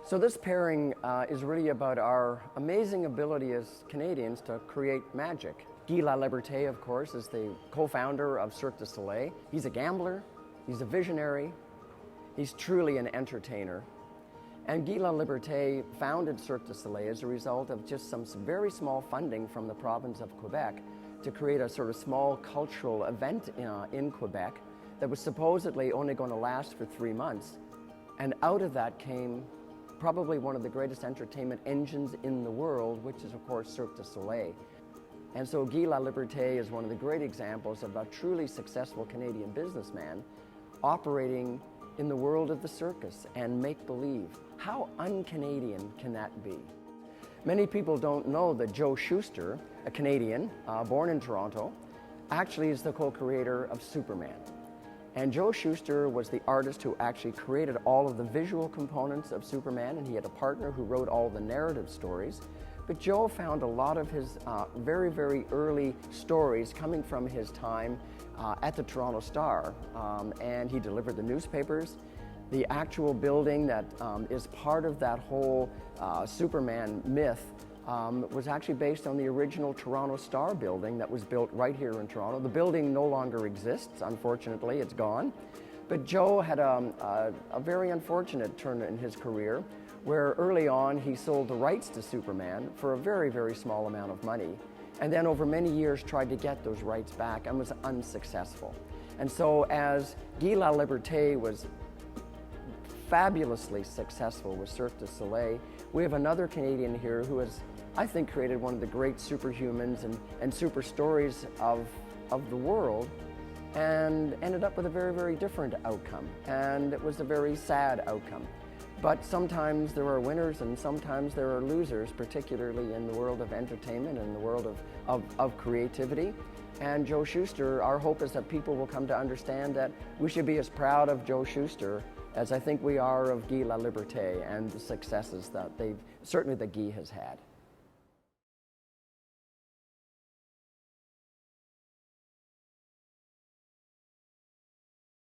So this pairing is really about our amazing ability as Canadians to create magic. Guy Laliberté, of course, is the co-founder of Cirque du Soleil. He's a gambler, he's a visionary, he's truly an entertainer. And Guy Laliberté founded Cirque du Soleil as a result of just some very small funding from the province of Quebec to create a sort of small cultural event in Quebec that was supposedly only going to last for 3 months. And out of that came probably one of the greatest entertainment engines in the world, which is of course Cirque du Soleil. And so Guy Laliberté is one of the great examples of a truly successful Canadian businessman operating in the world of the circus and make-believe. How un-Canadian can that be? Many people don't know that Joe Schuster, a Canadian born in Toronto, actually is the co-creator of Superman. And Joe Schuster was the artist who actually created all of the visual components of Superman, and he had a partner who wrote all the narrative stories. But Joe found a lot of his very, very early stories coming from his time at the Toronto Star, and he delivered the newspapers. The actual building that is part of that whole Superman myth was actually based on the original Toronto Star building that was built right here in Toronto. The building no longer exists, unfortunately, it's gone. But Joe had a very unfortunate turn in his career where early on he sold the rights to Superman for a very, very small amount of money, and then over many years tried to get those rights back and was unsuccessful. And so as Guy Laliberté was fabulously successful with Cirque du Soleil, we have another Canadian here who has, I think, created one of the great superhumans and super stories of the world, and ended up with a very, very different outcome. And it was a very sad outcome. But sometimes there are winners and sometimes there are losers, particularly in the world of entertainment and the world of creativity. And Joe Schuster, our hope is that people will come to understand that we should be as proud of Joe Schuster as I think we are of Guy Laliberté and the successes that certainly that Guy has had.